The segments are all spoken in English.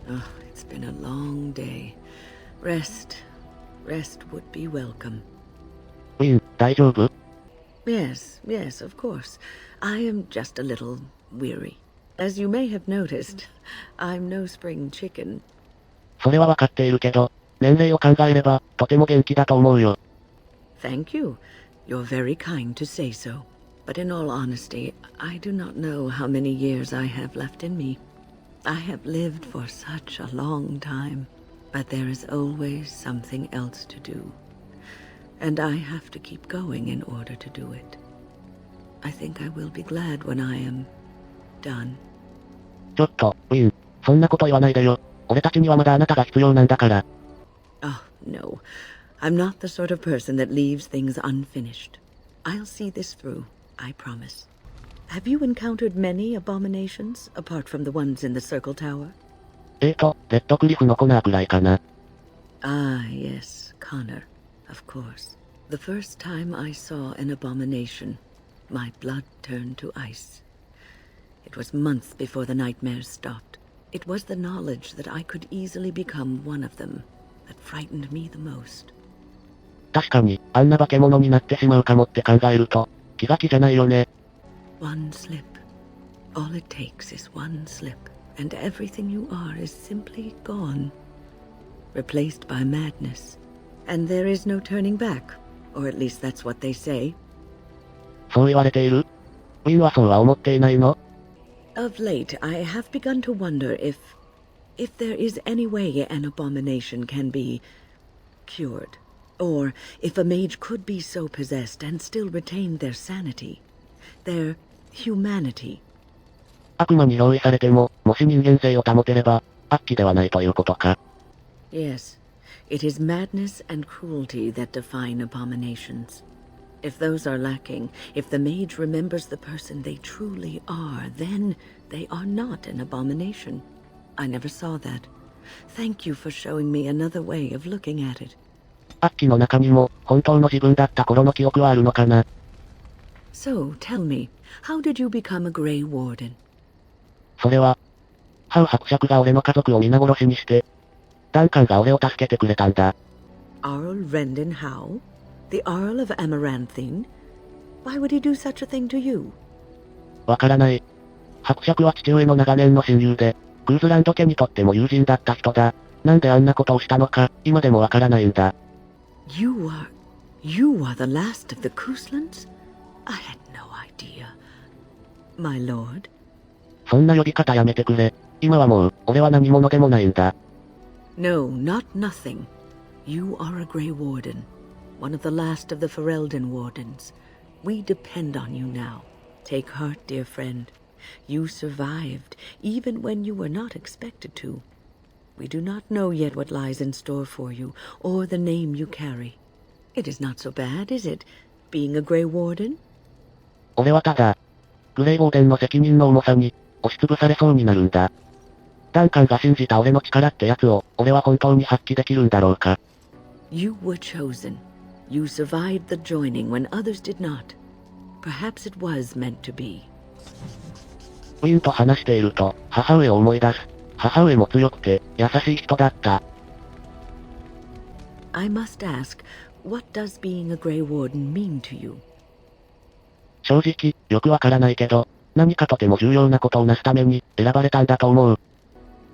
Oh, it's been a long day. Rest would be welcome. ウィン、大丈夫？ Yes, of course. I am just a little weary. As you may have noticed, I'm no spring chicken. それはわかっているけど、年齢を考えれば、とても元気だと思うよ。Thank you. You're very kind to say so. But in all honesty, I do not know how many years I have left in me. I have lived for such a long time, but there is always something else to do. And I have to keep going in order to do it. I think I will be glad when I am done. ちょっと、ウィン、そんなこと言わないでよ。俺たちにはまだあなたが必要なんだから。Oh, no. I'm not the sort of person that leaves things unfinished. I'll see this through, I promise. Have you encountered many abominations, apart from the ones in the Circle Tower? レッドクリフのコナーくらいかな。Ah, yes, Connor, of course. The first time I saw an abomination, my blood turned to ice. It was months before the nightmares stopped. It was the knowledge that I could easily become one of them that frightened me the most. 確かに、あんな化け物になってしまうかもって考えると、気が気じゃないよね。One slip. All it takes is one slip, and everything you are is simply gone. Replaced by madness. And there is no turning back, or at least that's what they say. そう言われている？ウィンはそうは思っていないの？ Of late, I have begun to wonder if there is any way an abomination can be cured. Or if a mage could be so possessed and still retain their sanity, their humanity. 悪魔に憑依されても、もし人間性を保てれば、悪鬼ではないということか。Yes, it is madness and cruelty that define abominations. If those are lacking, if the mage remembers the person they truly are, then they are not an abomination. I never saw that. Thank you for showing me another way of looking at it. 悪鬼の中にも、本当の自分だった頃の記憶はあるのかな？ So, tell me, how did you become a Grey Warden? それは、ハウ伯爵が俺の家族を皆殺しにして、ダンカンが俺を助けてくれたんだ。Arl Rendon Howe? The Earl of Amaranthine? Why would he do such a thing to you? わからない。伯爵は父上の長年の親友で、クーズランド家にとっても友人だった人だ。なんであんなことをしたのか、今でもわからないんだ。You are the last of the Couslands? I had no idea. My lord? そんな呼び方やめてくれ。今はもう、俺は何者でもないんだ。No, not nothing. You are a Grey Warden. One of the last of the Ferelden Wardens. We depend on you now. Take heart, dear friend. You survived, even when you were not expected to. We do not know yet what lies in store for you, or the name you carry. It is not so bad, is it, being a Grey Warden? 俺はただ、グレイウォーデンの責任の重さに、押しつぶされそうになるんだ。ダンカンが信じた俺の力ってやつを、俺は本当に発揮できるんだろうか。You were chosen. You survived the joining when others did not. Perhaps it was meant to be. ウィンと話していると、母上を思い出す。母上も強くて、優しい人だった。I must ask, what does being a Grey Warden mean to you? 正直、よくわからないけど、何かとても重要なことをなすために、選ばれたんだと思う。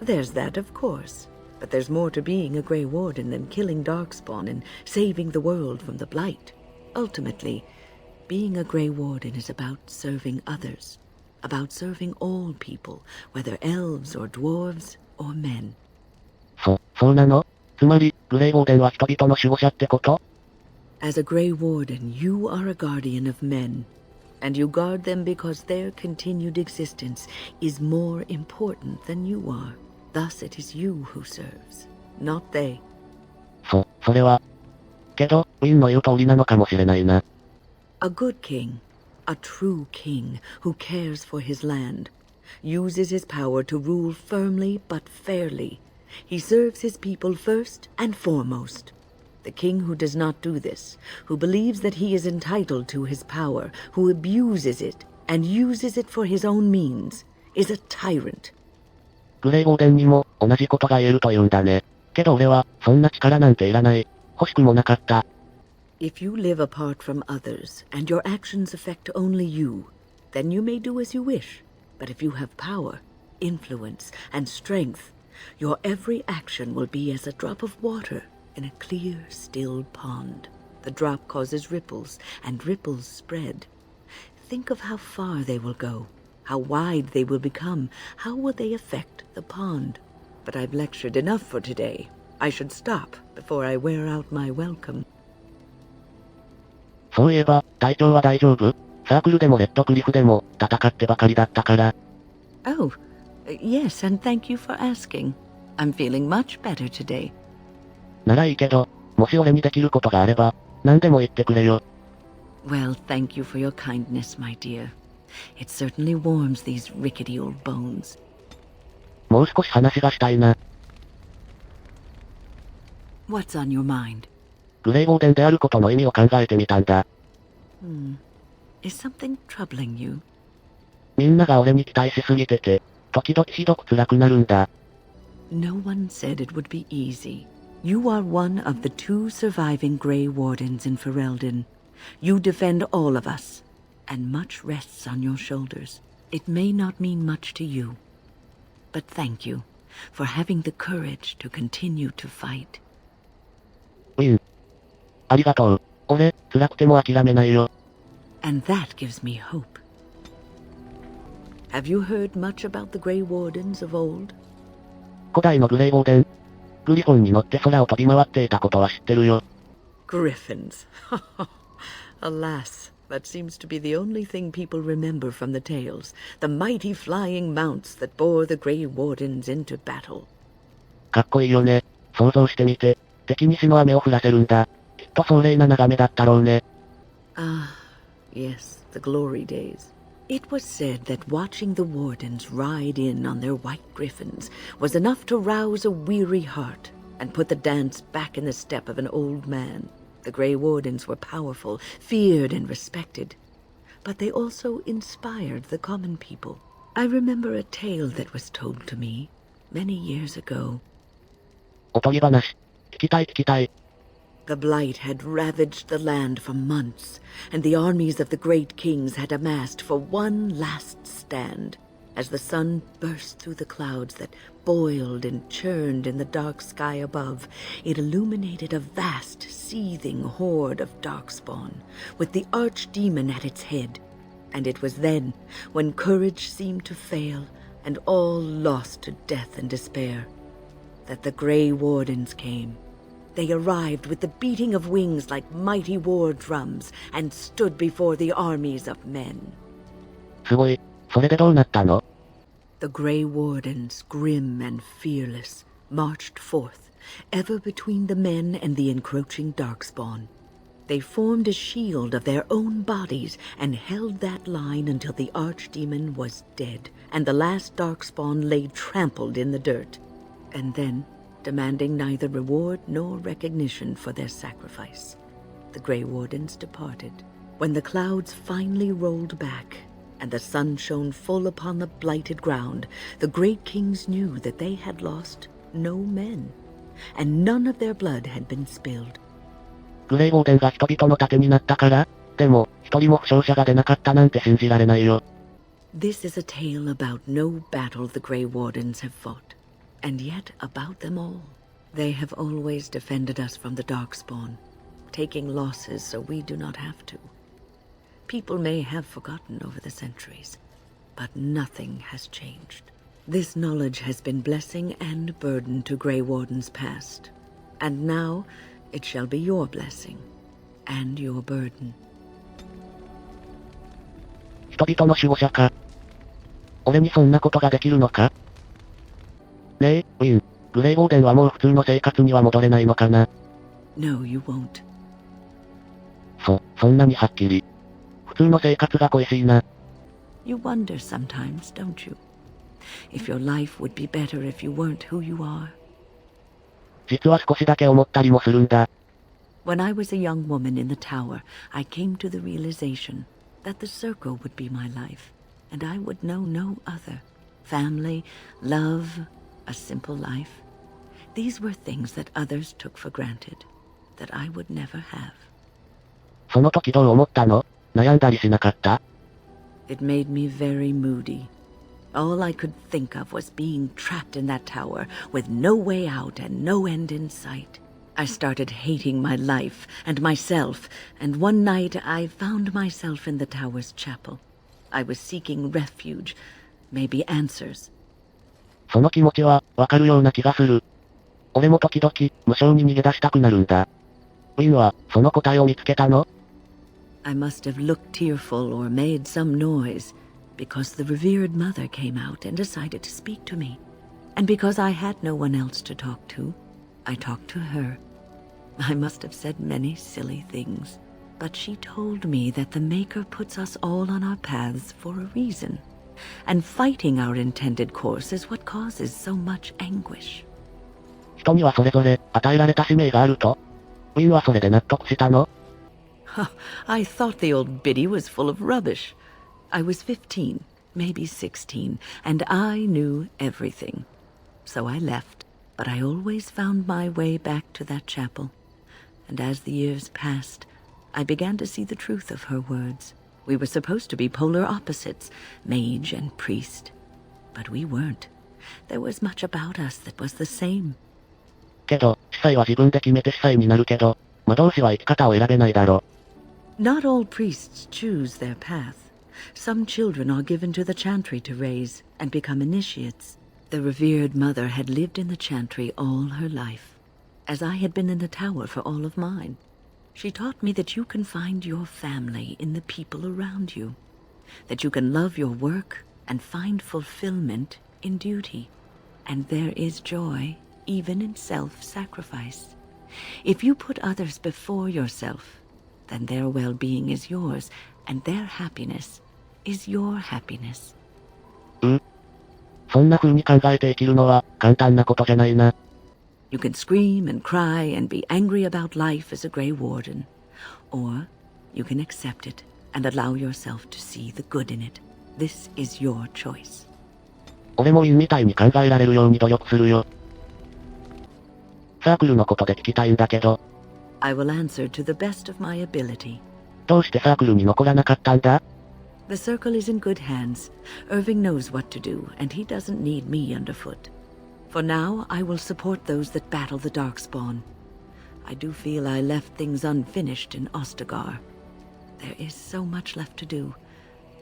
There's that, of course. But there's more to being a Grey Warden than killing Darkspawn and saving the world from the Blight. Ultimately, being a Grey Warden is about serving others. About serving all people, whether elves or dwarves or men. そうなの？つまり、グレイウォーデンは人々の守護者ってこと？ As a Grey Warden, you are a guardian of men. And you guard them because their continued existence is more important than you are. Thus it is you who serves, not they. それは。けど、ウィンの言う通りなのかもしれないな。A good king, a true king who cares for his land, uses his power to rule firmly but fairly. He serves his people first and foremost. The king who does not do this, who believes that he is entitled to his power, who abuses it and uses it for his own means, is a tyrant. グレイウォーデンにも、同じことが言えると言うんだね。けど俺は、そんな力なんていらない。欲しくもなかった。If you live apart from others, and your actions affect only you, then you may do as you wish. But if you have power, influence, and strength, your every action will be as a drop of water in a clear, still pond. The drop causes ripples, and ripples spread. Think of how far they will go, how wide they will become, how will they affect the pond. But I've lectured enough for today. I should stop before I wear out my welcome. そういえば、体調は大丈夫？サークルでもレッドクリフでも、戦ってばかりだったから。Oh, yes, and thank you for asking. I'm feeling much better today. ならいいけど、もし俺にできることがあれば、何でも言ってくれよ。Well, thank you for your kindness, my dear. It certainly warms these rickety old bones. もう少し話がしたいな。What's on your mind? グレイウォーデンであることの意味を考えてみたんだ。Is something troubling you? みんなが俺に期待しすぎてて、時々ひどく辛くなるんだ。No one said it would be easy. You are one of the 2 surviving Grey Wardens in Ferelden. You defend all of us, and much rests on your shoulders. It may not mean much to you, but thank you for having the courage to continue to fight. ウィン。ありがとう。俺、辛くても諦めないよ。And that gives me hope. Have you heard much about the Grey Wardens of old? 古代のグレイウォーデン。グリフォンに乗って空を飛び回っていたことは知ってるよ。Griffins. Alas, that seems to be the only thing people remember from the tales. The mighty flying mounts that bore the Grey Wardens into battle. かっこいいよね。想像してみて。敵に死の雨を降らせるんだ。きっと壮麗な眺めだったろうね。Ah, yes, the glory days. It was said that watching the Wardens ride in on their white griffins was enough to rouse a weary heart and put the dance back in the step of an old man. The Grey Wardens were powerful, feared and respected, but they also inspired the common people. I remember a tale that was told to me many years ago. おとぎ話。聞きたい聞きたい。The blight had ravaged the land for months, and the armies of the great kings had amassed for one last stand. As the sun burst through the clouds that boiled and churned in the dark sky above, it illuminated a vast, seething horde of darkspawn, with the archdemon at its head. And it was then, when courage seemed to fail, and all lost to death and despair, that the Grey Wardens came. They arrived with the beating of wings like mighty war drums and stood before the armies of men. すごい。それでどうなったの？ The Grey Wardens, grim and fearless, marched forth, ever between the men and the encroaching darkspawn. They formed a shield of their own bodies and held that line until the archdemon was dead and the last darkspawn lay trampled in the dirt. And then, demanding neither reward nor recognition for their sacrifice, the Grey Wardens departed. When the clouds finally rolled back, and the sun shone full upon the blighted ground, the great kings knew that they had lost no men, and none of their blood had been spilled. グレイウォーデンが人々の盾になったから？でも、一人も負傷者が出なかったなんて信じられないよ。This is a tale about no battle the Grey Wardens have fought. And yet, about them all, they have always defended us from the darkspawn, taking losses so we do not have to. People may have forgotten over the centuries, but nothing has changed. This knowledge has been blessing and burden to Grey Wardens past, and now it shall be your blessing and your burden. 人々の守護者か。俺にそんなことができるのか？ねえ、ウィン。グレイウォーデンはもう普通の生活には戻れないのかな？ No, you won't. そんなにはっきり。普通の生活が恋しいな。You wonder sometimes, don't you? If your life would be better if you weren't who you are. 実は少しだけ思ったりもするんだ。When I was a young woman in the tower, I came to the realization that the circle would be my life, and I would know no other. family, love, a simple life. These were things that others took for granted, that I would never have. その時どう思ったの？悩んだりしなかった？ It made me very moody. All I could think of was being trapped in that tower with no way out and no end in sight. I started hating my life and myself, and one night I found myself in the tower's chapel. I was seeking refuge, maybe answers. その気持ちは、わかるような気がする。俺も時々、無性に逃げ出したくなるんだ。ウィンは、その答えを見つけたの？ I must have looked tearful or made some noise, because the revered mother came out and decided to speak to me. And because I had no one else to talk to, I talked to her. I must have said many silly things, but she told me that the Maker puts us all on our paths for a reason, and fighting our intended course is what causes so much anguish. 人にはそれぞれ、与えられた使命があると。ウィンはそれで納得したの？ I thought the old biddy was full of rubbish. I was 15, maybe 16, and I knew everything. So I left, but I always found my way back to that chapel. And as the years passed, I began to see the truth of her words. We were supposed to be polar opposites, mage and priest. But we weren't. There was much about us that was the same. けど、司祭は自分で決めて司祭になるけど、魔導士は生き方を選べないだろ。Not all priests choose their path. Some children are given to the chantry to raise and become initiates. The revered mother had lived in the chantry all her life, as I had been in the tower for all of mine. She taught me that you can find your family in the people around you, that you can love your work and find fulfillment in duty, and there is joy even in self-sacrifice. If you put others before yourself, then their well-being is yours, and their happiness is your happiness. そんな風に考えて生きるのは簡単なことじゃないな。You can scream and cry and be angry about life as a Grey Warden, or you can accept it and allow yourself to see the good in it. This is your choice. 俺もウィンみたいに考えられるように努力するよ。サークルのことで聞きたいんだけど、I will answer to the best of my ability. どうしてサークルに残らなかったんだ？ The circle is in good hands. Irving knows what to do, and he doesn't need me underfoot. For now, I will support those that battle the Darkspawn. I do feel I left things unfinished in Ostagar. There is so much left to do,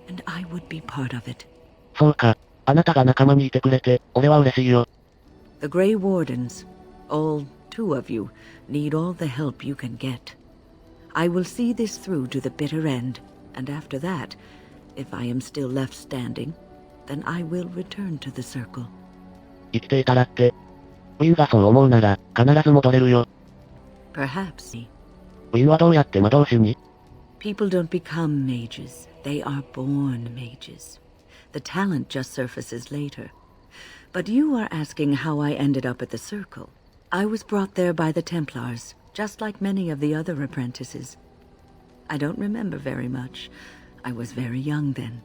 and I would be part of it. そうか。あなたが仲間にいてくれて、俺は嬉しいよ。The Grey Wardens, all 2 of you, need all the help you can get. I will see this through to the bitter end, and after that, if I am still left standing, then I will return to the circle. 生きていたらって。ウィンがそう思うなら、必ず戻れるよ。Perhaps. ウィンはどうやって魔導士に？ People don't become mages. They are born mages. The talent just surfaces later. But you are asking how I ended up at the circle. I was brought there by the Templars, just like many of the other apprentices. I don't remember very much. I was very young then.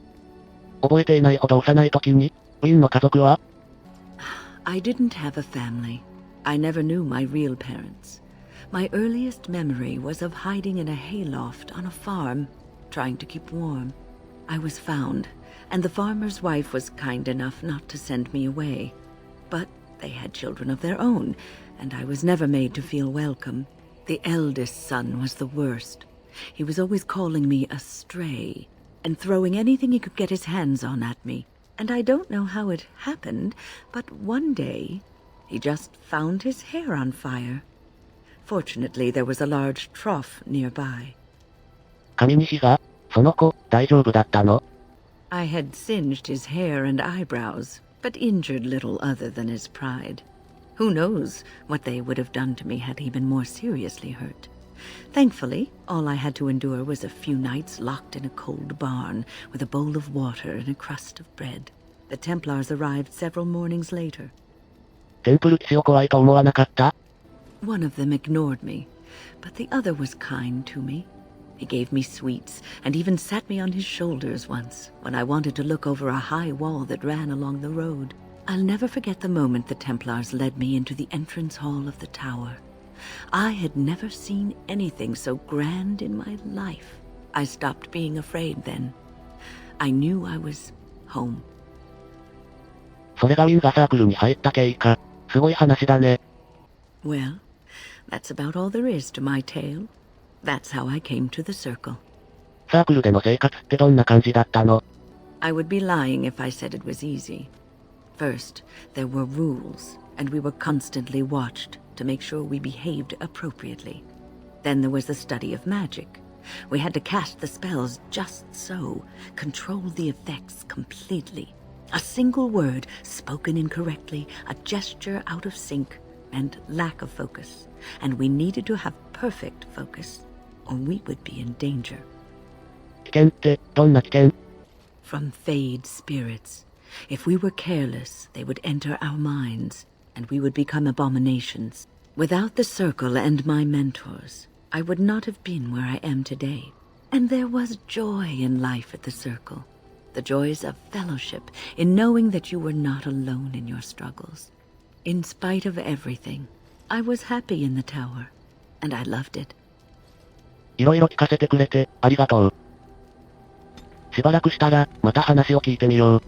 覚えていないほど幼い時に、ウィンの家族は？ I didn't have a family. I never knew my real parents. My earliest memory was of hiding in a hayloft on a farm, trying to keep warm. I was found, and the farmer's wife was kind enough not to send me away. But they had children of their own, and I was never made to feel welcome. The eldest son was the worst. He was always calling me a stray, and throwing anything he could get his hands on at me. And I don't know how it happened, but one day, he just found his hair on fire. Fortunately, there was a large trough nearby. 髪に火が？その子、大丈夫だったの？ I had singed his hair and eyebrows, but injured little other than his pride. Who knows what they would have done to me had he been more seriously hurt. Thankfully, all I had to endure was a few nights locked in a cold barn with a bowl of water and a crust of bread. The Templars arrived several mornings later. テンプル騎士を怖いと思わなかった？ One of them ignored me, but the other was kind to me. He gave me sweets and even sat me on his shoulders once when I wanted to look over a high wall that ran along the road. I'll never forget the moment the Templars led me into the entrance hall of the tower. I had never seen anything so grand in my life. I stopped being afraid then. I knew I was home. それがウィンがサークルに入った経緯か。すごい話だね。Well, that's about all there is to my tale. That's how I came to the circle. サークルでの生活ってどんな感じだったの？ I would be lying if I said it was easy. First, there were rules, and we were constantly watched to make sure we behaved appropriately. Then there was the study of magic. We had to cast the spells just so, control the effects completely. A single word spoken incorrectly, a gesture out of sync, and lack of focus. And we needed to have perfect focus, or we would be in danger. 危険ってどんな危険？ From Fade spirits. If we were careless, they would enter our minds, and we would become abominations. Without the circle and my mentors, I would not have been where I am today. And there was joy in life at the circle. The joys of fellowship, in knowing that you were not alone in your struggles. In spite of everything, I was happy in the tower, and I loved it. いろいろ聞かせてくれてありがとう。しばらくしたらまた話を聞いてみよう。